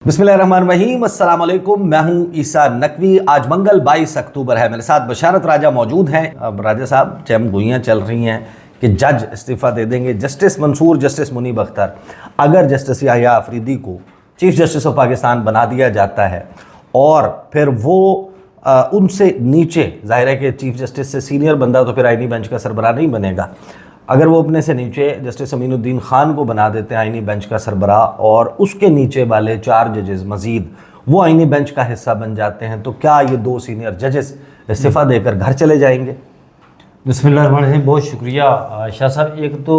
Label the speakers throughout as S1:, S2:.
S1: बिस्मिल्लाहिर्रहमानिर्रहीम, अस्सलाम वालेकुम। मैं हूं ईसा नकवी। आज मंगल 22 अक्टूबर है। मेरे साथ बशारत राजा मौजूद हैं। अब राजा साहब, चहम गोइयाँ चल रही हैं कि जज इस्तीफ़ा दे देंगे। जस्टिस मंसूर, जस्टिस मुनीब अख्तर, अगर जस्टिस याहिया अफरीदी को चीफ जस्टिस ऑफ पाकिस्तान बना दिया जाता है और फिर वो उनसे नीचे, जाहिर है कि चीफ जस्टिस से सीनियर बंदा तो फिर आईनी बेंच का सरबराह नहीं बनेगा, अगर वो अपने से नीचे जस्टिस अमीनुद्दीन खान को बना देते हैं आईनी बेंच का सरबराह और उसके नीचे वाले 4 जजेस मजीद वो आईनी बेंच का हिस्सा बन जाते हैं, तो क्या ये 2 सीनियर जजेस इस्तीफ़ा देकर घर चले जाएंगे?
S2: बिस्मिल्लाहिर्रहमानिर्रहीम। बहुत शुक्रिया शाह साहब। एक तो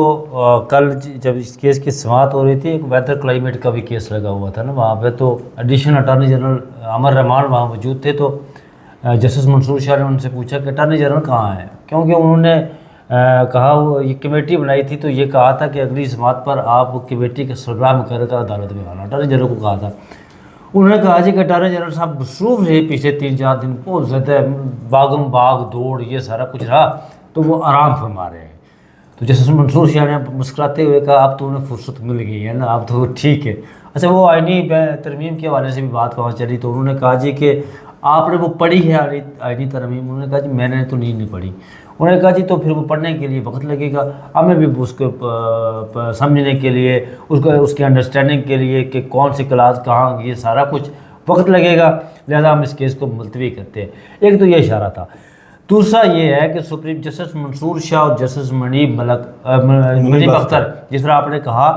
S2: कल जब इस केस की समाअत हो रही थी, एक वेदर क्लाइमेट का भी केस लगा हुआ था ना वहाँ पे, तो एडिशनल अटॉर्नी जनरल अमर रहमान वहाँ मौजूद थे। तो जस्टिस मंसूर शाह ने उनसे पूछा कि अटॉर्नी जनरल कहाँ है, क्योंकि उन्होंने कहा वो ये कमेटी बनाई थी, तो ये कहा था कि अगली समाअत पर आप कमेटी के सरबराह मुकर्रर कर अदालत में आना, अटॉर्नी जनरल को कहा था। उन्होंने कहा जी कि अटॉर्नी जनरल साहब मसरूफ़ रहे पिछले 3-4 दिन, बहुत ज़्यादा भागम भाग दौड़ ये सारा कुछ रहा, तो वो आराम फरमा रहे हैं। तो जस्टिस मंसूर शाह ने मुस्कुराते हुए कहा अब तो उन्हें फुर्सत मिल गई है ना, अब तो ठीक है। अच्छा, वो आईनी तरमीम के हवाले से भी बात वहाँ चली, तो उन्होंने कहा जी कि आपने वो पढ़ी है आईनी तरमीम? उन्होंने कहा जी मैंने तो नहीं पढ़ी। उन्होंने कहा जी तो फिर वो पढ़ने के लिए वक्त लगेगा, हमें भी उसको समझने के लिए, उसके अंडरस्टैंडिंग के लिए कि कौन सी क्लास कहाँ, ये सारा कुछ वक्त लगेगा, लिहाजा हम इस केस को मुलतवी करते हैं। एक तो ये इशारा था। दूसरा ये है कि सुप्रीम जस्टिस मंसूर शाह और जस्टिस मुनीब अख्तर, जिस तरह आपने कहा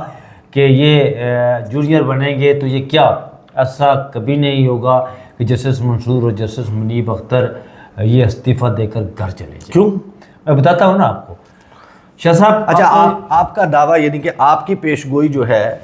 S2: कि ये जूनियर बनेंगे, तो ये क्या ऐसा कभी नहीं होगा कि जस्टिस मंसूर और जस्टिस मुनीब अख्तर ये इस्तीफ़ा देकर घर चले जाए।
S1: क्यों?
S2: मैं बताता हूँ ना आपको शाह साहब।
S1: अच्छा, आपका दावा, यानी कि आपकी पेशगोई जो है,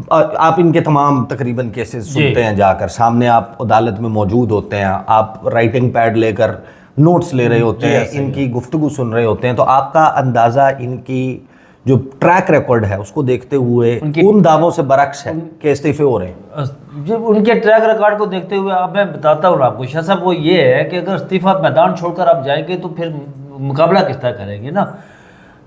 S1: आप इनके तमाम तकरीबन केसेस सुनते हैं, जाकर सामने आप अदालत में मौजूद होते हैं, आप राइटिंग पैड लेकर नोट्स ले रहे होते हैं, इनकी गुफ्तगू सुन रहे होते हैं, तो आपका अंदाज़ा इनकी जो ट्रैक रिकॉर्ड है उसको देखते हुए उन दावों से बरक्स है कि इस्तीफे हो रहे हैं?
S2: जब उनके ट्रैक रिकॉर्ड को देखते हुए अब मैं बताता हूँ आपको शाह साहब, वो ये है कि अगर इस्तीफा मैदान छोड़कर आप जाएंगे तो फिर मुकाबला किस तरह करेंगे ना।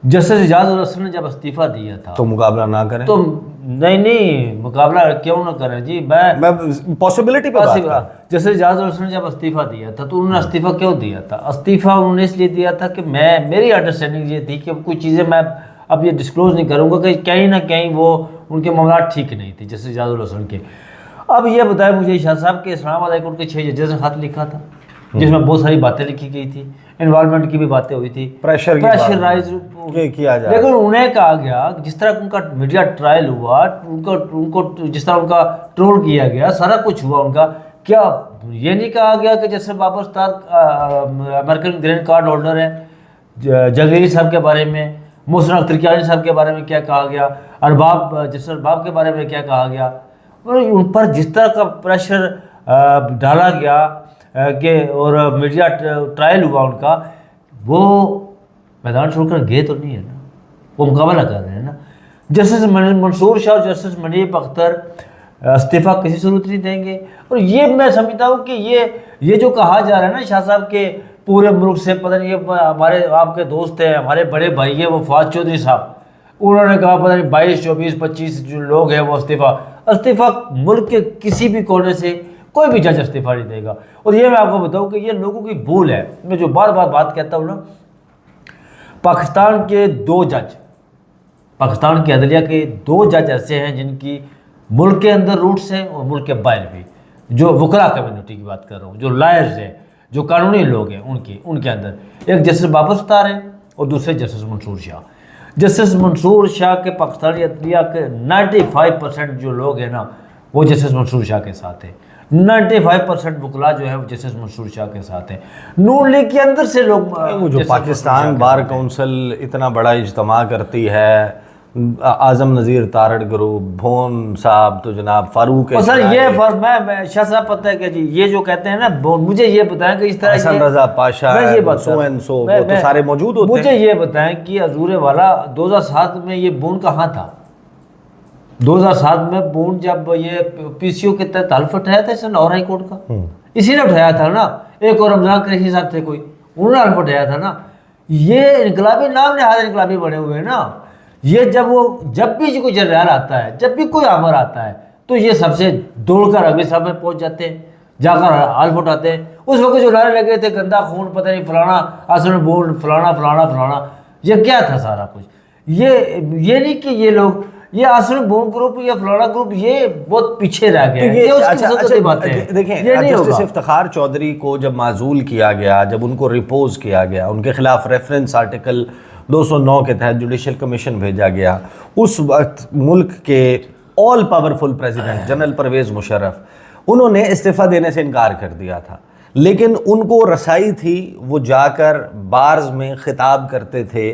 S2: जस्टिस इजाज़ हसन ने जब इस्तीफा दिया था
S1: तो मुकाबला ना करें?
S2: तो नहीं मुकाबला क्यों ना करें जी, मैं
S1: पॉसिबिलिटी पे बात कर।
S2: जस्टिस इजाज़ हसन ने जब इस्तीफा दिया था तो उन्होंने इस्तीफा क्यों दिया था? इस्तीफा उन्होंने इसलिए दिया था कि मेरी अंडरस्टैंडिंग ये थी कि कुछ चीज़ें मैं अब ये डिस्क्लोज नहीं करूँगा कि कहीं ना कहीं वो उनके मामला ठीक नहीं थे जस्टिस इजाज़ हसन के। अब ये बताया मुझे शाह साहब के इस्लामाबाद हाई कोर्ट के 6 जजेस ने खत लिखा था जिसमें बहुत सारी बातें लिखी गई थी, इन्वॉल्वमेंट की भी बातें हुई थी, प्रेशराइज किया जाए। लेकिन उन्हें कहा गया जिस तरह उनका मीडिया ट्रायल हुआ, उनको जिस तरह उनका ट्रोल किया गया, सारा कुछ हुआ उनका, क्या ये नहीं कहा गया कि जैसे Babar Sattar American green card holder है, जगीरी साहब के बारे में, मोहसिन अख्तर साहब के बारे में क्या कहा गया, अरबाब जस्टिस अरबाब के बारे में क्या कहा गया, और उन पर जिस तरह का प्रेशर डाला गया कि और मीडिया ट्रायल हुआ उनका, वो मैदान छोड़कर गए तो नहीं है ना, वो मुकाबला कर रहे हैं ना। जस्टिस मंसूर शाह और जस्टिस मुनीब अख्तर इस्तीफ़ा किसी सूरत नहीं देंगे। और ये मैं समझता हूँ कि ये जो कहा जा रहा है ना शाह साहब के पूरे मुल्क से, पता नहीं, ये हमारे आपके दोस्त हैं, हमारे बड़े भाई है वो फवाद चौधरी साहब, उन्होंने कहा पता नहीं 22, 24, 25 जो लोग हैं वो इस्तीफ़ा मुल्क के किसी भी कोने से कोई भी जज इस्तीफ़ा नहीं देगा। और ये मैं आपको बताऊं कि ये लोगों की भूल है। मैं जो बार बार बात कहता हूँ ना, पाकिस्तान के 2 जज, पाकिस्तान की अदलिया के 2 जज ऐसे हैं जिनकी मुल्क के अंदर रूट्स हैं और मुल्क के बाहर भी, जो वकला कम्युनिटी की बात कर रहा हूँ, जो लॉयर्स हैं, जो कानूनी लोग हैं, उनके अंदर एक जस्टिस बाबर स्टार है और दूसरे जस्टिस मंसूर शाह। जस्टिस मंसूर शाह के पाकिस्तानी अदलिया के 95% जो लोग हैं ना वो जस्टिस मंसूर शाह के साथ है। 95% वकला जो है वो जस्टिस मंसूर शाह के साथ है। नून लीग के अंदर से लोग,
S1: वो जो पाकिस्तान बार काउंसिल इतना बड़ा इज्तिमा करती है, आजम नज़ीर तारड़ ग्रुप, भोन साहब, तो जनाब फारूक है
S2: सर, ये मैं शाह साहब पता है क्या जी, ये जो कहते हैं ना, मुझे ये बताएं कि इस तरह
S1: हसन रजा पाशा, वो तो सारे मौजूद होते हैं।
S2: मुझे ये बताएं कि अजूरे वाला 2007 में ये बोन कहाँ था? 2007 में बोन जब ये पीसीओ के तहत हल्फ उठाया था इसने लाहौर हाई कोर्ट का, इसी ने उठाया था ना। एक और रमजान कुरैशी साहब थे कोई, उन्होंने हल्फ उठाया था ना। ये इनकलाबी नाम लिहाज इनकलाबी बने हुए हैं ना। ये जब भी कोई जर्नल आता है, जब भी कोई अमर आता है, तो ये सबसे दौड़कर अगले साहब में पहुंच जाते हैं, जाकर हाल उठाते हैं। उस वक्त जो नारे लगे थे गंदा खून पता नहीं फलाना आसन बोल फलाना फलाना फलाना, ये क्या था सारा कुछ। ये नहीं कि ये लोग ये आसन बोल ग्रुप या फलाना ग्रुप ये बहुत पीछे रह गए, ये उसकी सतत बातें हैं।
S1: देखें,
S2: ये नहीं
S1: जस्टिस
S2: होगा।
S1: इफ्तिखार चौधरी को जब माजूल किया गया, जब उनको रिपोज किया गया, उनके खिलाफ रेफरेंस आर्टिकल 209 के तहत जुडिशल कमीशन भेजा गया, उस वक्त मुल्क के all powerful president general Pervez Musharraf उन्होंने इस्तीफ़ा देने से इनकार कर दिया था, लेकिन उनको रसाई थी, वो जाकर बार्स में खिताब करते थे,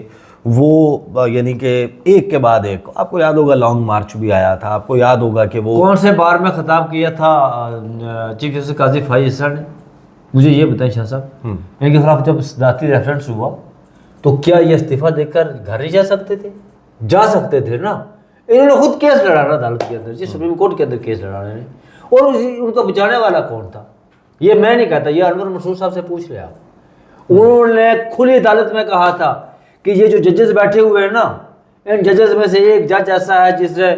S1: वो यानी कि एक के बाद एक। आपको याद होगा लॉन्ग मार्च भी आया था, आपको याद होगा कि वो
S2: कौन से बार में खिताब किया था चीफ जस्टिस काजी फाइज सर ने, मुझे ये बताएं शाह साहब, इनके खिलाफ जब सदारती रेफरेंस हुआ तो क्या ये इस्तीफा देकर घर नहीं जा सकते थे? जा सकते थे ना। इन्होंने खुद केस लड़ाना अदालत के अंदर, जी सुप्रीम कोर्ट के अंदर केस लड़ाने ने, और उनका बचाने वाला कौन था? ये मैं नहीं कहता, ये अनवर मसूद साहब से पूछ ले आप। उन्होंने खुली अदालत में कहा था कि ये जो जजेस बैठे हुए हैं ना, इन जजेस में से एक जज ऐसा है जिसने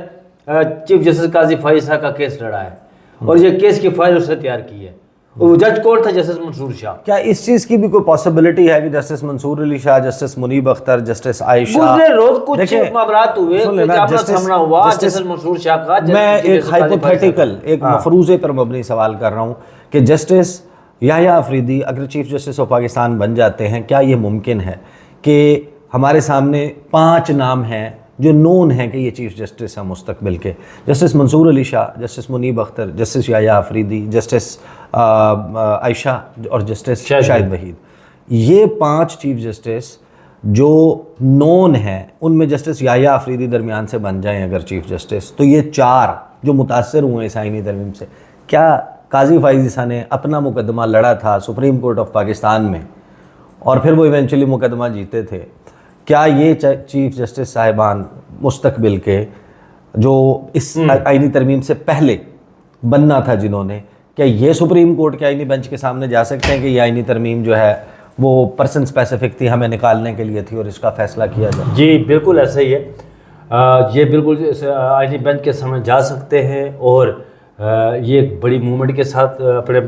S2: चीफ जस्टिस काजी फाइज साहब का केस लड़ा है, और ये केस की फाइल उसने तैयार की है। वो जज कौन था? जस्टिस मंसूर शाह।
S1: क्या इस चीज़ की भी कोई पॉसिबिलिटी है कि justice Mansoor Ali Shah, justice Munib Akhtar, justice Ayesha,
S2: गुज़रे रोज कुछ
S1: देखिए,
S2: मामलात हुए,
S1: सुन लेना,
S2: कुछ आपका
S1: जस्टिस-
S2: सामना हुआ
S1: जस्टिस-
S2: जस्टिस मंसूर शाह का।
S1: मैं एक हाइपोथेटिकल, एक मफरूज़े पर मबनी सवाल कर रहा हूँ कि जस्टिस याह्या अफरीदी अगर चीफ जस्टिस ऑफ पाकिस्तान बन जाते हैं, क्या ये मुमकिन है कि हमारे सामने 5 नाम हैं जो नोन हैं कि ये चीफ जस्टिस हैं मुस्तकबिल के? Justice Mansoor Ali Shah, justice Munib Akhtar, justice Yahya Afridi, justice Ayesha और जस्टिस शाहिद वहीद। ये 5 चीफ जस्टिस जो नोन हैं, उनमें जस्टिस याह्या अफरीदी दरमियान से बन जाएं अगर चीफ जस्टिस, तो ये 4 जो मुतासर हुए इस आईनी तरमीम से, क्या काजी फाइज ईसा ने अपना मुकदमा लड़ा था सुप्रीम कोर्ट ऑफ पाकिस्तान में और फिर वो इवेंचुअली मुकदमा जीते थे, क्या ये चीफ जस्टिस साहिबान मुस्तकबिल के जो इस आईनी तरमीम से पहले बनना था जिन्होंने, क्या ये सुप्रीम कोर्ट के आईनी बेंच के सामने जा सकते हैं कि ये आईनी तरमीम जो है वो पर्सन स्पेसिफिक थी, हमें निकालने के लिए थी और इसका फैसला किया जाए?
S2: जी बिल्कुल ऐसा ही है। ये बिल्कुल आईनी बेंच के सामने जा सकते हैं, और ये एक बड़ी मूवमेंट के साथ अपने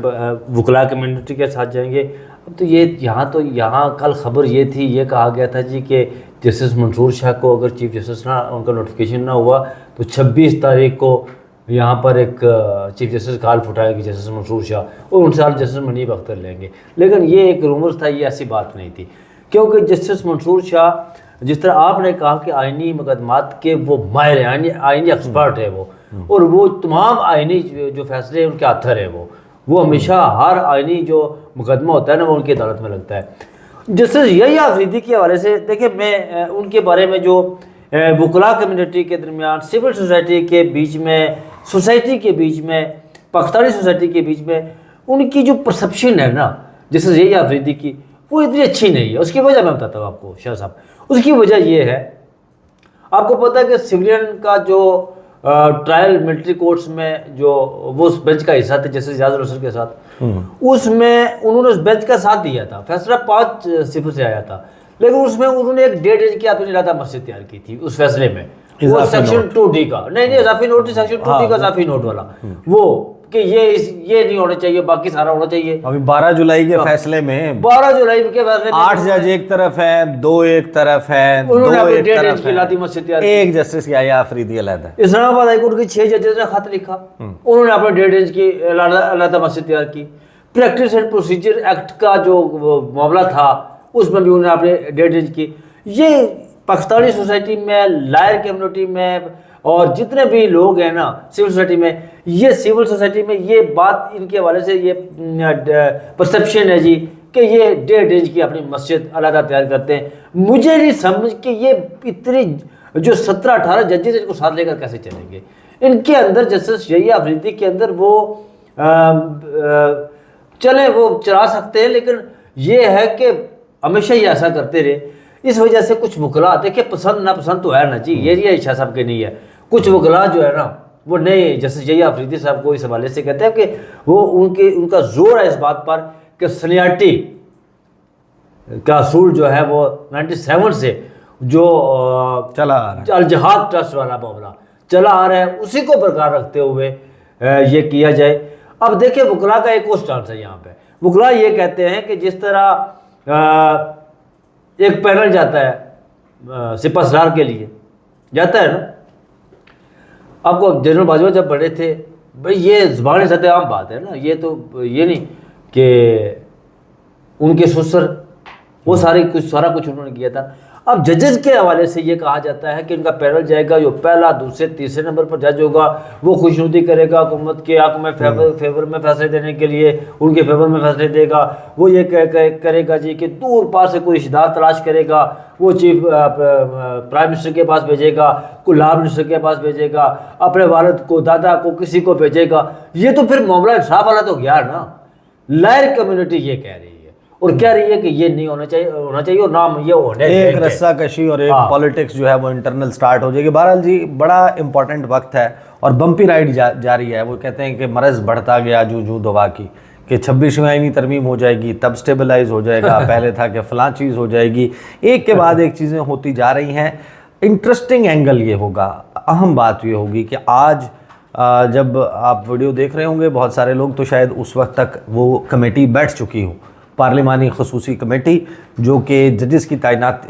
S2: वकला कम्युनिटी के साथ जाएंगे। अब तो यहाँ कल खबर ये थी, ये कहा गया था जी कि जस्टिस मंसूर शाह को अगर चीफ जस्टिस ना उनका नोटिफिकेशन ना हुआ तो 26 तारीख को यहाँ पर एक चीफ जस्टिस कॉल उठाएगी जस्टिस मंसूर शाह, और उनसे आप जस्टिस मुनीब अख्तर लेंगे। लेकिन ये एक रूमर्स था, ये ऐसी बात नहीं थी, क्योंकि जस्टिस मंसूर शाह जिस तरह आपने कहा कि आईनी मुकदमात के वो माहिर हैं, आईनी एक्सपर्ट है वो, और वो तमाम आईनी जो फैसले उनके अथर है वो हमेशा हर आईनी जो मुकदमा होता है ना वो उनकी अदालत में लगता है। जस्टिस याह्या अफरीदी के हवाले से देखिए, मैं उनके बारे में जो वकला कम्युनिटी के दरमियान, सिविल सोसाइटी के बीच में, सोसाइटी के बीच में, पाकिस्तानी सोसाइटी के बीच में उनकी जो परसेप्शन है ना जस्टिस याह्या अफरीदी की, वो इतनी अच्छी नहीं है। उसकी वजह मैं बताता हूँ आपको शाह साहब। उसकी वजह ये है, आपको पता है कि सिविलियन का जो ट्रायल मिलिट्री कोर्ट्स में जो वो उस बेंच का हिस्सा थे जस्टिस इजाज़ रसूल के साथ, उसमें उन्होंने उस बेंच का साथ दिया था। फैसला 5 सिफर से आया था, लेकिन उसमें उन्होंने एक 1.5 की अपनी इलादा मस्जिद तैयार की थी उस फैसले में, वो सेक्शन 2D का नहीं इजाफी नोट, सेक्शन 2D का इजाफी नोट वाला, वो कि ये नहीं होना चाहिए, बाकी सारा होना चाहिए।
S1: अभी 12 जुलाई के फैसले में
S2: 12 जुलाई के फैसले में
S1: 8 जज एक तरफ हैं, 2 एक तरफ हैं, 2
S2: उन्होंने
S1: एक तरफ
S2: की लाती मस्जिद तैयार
S1: हैं, एक जस्टिस याह्या अफरीदी अलग है।
S2: इस्लामाबाद हाई कोर्ट के 6 जजेस ने खत लिखा, उन्होंने अपने 1.5 इंच की अलग मस्जिद तैयार की। प्रैक्टिस एंड प्रोसीजर एक्ट का जो मामला था उसमें भी उन्होंने अपने 1.5 इंच की। ये पाकिस्तानी सोसाइटी में, लायर कम्युनिटी में, और जितने भी लोग हैं ना सिविल सोसाइटी में, ये सिविल सोसाइटी में ये बात इनके हवाले से ये परसेप्शन है जी कि ये 1.5 इंच की अपनी मस्जिद अलग तैयार करते हैं। मुझे नहीं समझ कि ये इतनी जो 17-18 जजेस इनको साथ लेकर कैसे चलेंगे। इनके अंदर जस्टिस याह्या अफरीदी के अंदर वो चले वो चला सकते हैं, लेकिन ये है कि हमेशा ही ऐसा करते रहे। इस वजह से कुछ वकला देखिए, पसंद ना पसंद तो है ना जी, ये शाह साहब के नहीं है। कुछ वकला जो है ना वो नए जस्टिस याह्या अफरीदी साहब को इस हवाले से कहते हैं कि वो उनका जोर है इस बात पर कि सीनियरिटी का असूल जो है वो 97 से जो
S1: चला आ रहा है।
S2: अल जहाद ट्रस्ट वाला मामला चला आ रहा है उसी को बरकरार रखते हुए ये किया जाए। अब देखिए वकला का एक और स्टांस है यहाँ पे। वकला ये कहते हैं कि जिस तरह एक पैनल जाता है सिपहसालार के लिए जाता है ना, आपको जनरल बाजवा जब बड़े थे भाई, ये ज़बान सत्याम बात है ना, ये तो ये नहीं कि उनके ससुर वो सारा कुछ उन्होंने किया था। अब जजेस के हवाले से ये कहा जाता है कि इनका पैनल जाएगा, जो पहला दूसरे तीसरे नंबर पर जज होगा वो खुशनुदी करेगा हुकूमत के हक में फेवर में फैसले देने के लिए, उनके फेवर में फैसले देगा। वो ये करेगा जी कि दूर पार से कोई रिश्तेदार तलाश करेगा, वो चीफ प्राइम मिनिस्टर के पास भेजेगा, कुल्हार मिनिस्टर के पास भेजेगा, अपने वालिद को, दादा को, किसी को भेजेगा। ये तो फिर मामला इंसाफ वाला तो गया ना। लायर कम्युनिटी ये कह रही है और कह रही है कि ये नहीं होना चाहिए और नाम ये होने
S1: एक रस्सा कशी और एक पॉलिटिक्स जो है वो इंटरनल स्टार्ट हो जाएगी। बहरहाल जी बड़ा इंपॉर्टेंट वक्त है और बम्पी राइड जारी है। वो कहते हैं कि मरज़ बढ़ता गया जू दवा की, कि 26वीं आईनी तरमीम हो जाएगी तब स्टेबलाइज हो जाएगा, पहले था कि फ़लाँ चीज़ हो जाएगी। एक के बाद एक चीज़ें होती जा रही हैं। इंटरेस्टिंग एंगल ये होगा, अहम बात ये होगी कि आज जब आप वीडियो देख रहे होंगे बहुत सारे लोग, तो शायद उस वक्त तक वो कमेटी बैठ चुकी हो, पार्लिमानी खसूसी कमेटी, जो कि जजेस की तैनात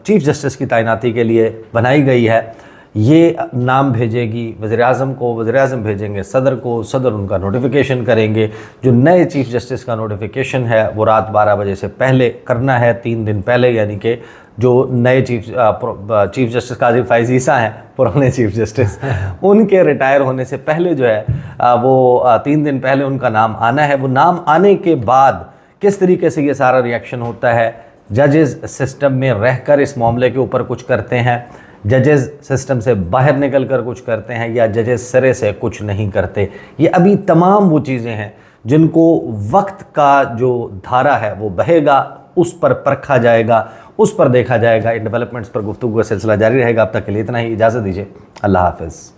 S1: चीफ जस्टिस की तैनाती के लिए बनाई गई है। ये नाम भेजेगी वज़ीर-ए-आज़म को, वज़ीर-ए-आज़म भेजेंगे सदर को, सदर उनका नोटिफिकेशन करेंगे। जो नए चीफ जस्टिस का नोटिफिकेशन है वो रात 12 बजे से पहले करना है, 3 दिन पहले, यानी कि जो नए चीफ जस्टिस काजी फ़ाइज़ ईसा हैं, पुराने चीफ जस्टिस, उनके रिटायर होने से पहले जो है वो 3 दिन पहले उनका नाम आना है। वो नाम आने के बाद किस तरीके से ये सारा रिएक्शन होता है, जजेस सिस्टम में रहकर इस मामले के ऊपर कुछ करते हैं, जजेस सिस्टम से बाहर निकल कर कुछ करते हैं, या जजेस सिरे से कुछ नहीं करते, ये अभी तमाम वो चीज़ें हैं जिनको वक्त का जो धारा है वो बहेगा, उस पर परखा जाएगा, उस पर देखा जाएगा। इन डेवलपमेंट्स पर गुफ्तगू का सिलसिला जारी रहेगा। अब तक के लिए इतना ही, इजाज़त दीजिए, अल्लाह हाफ़िज़।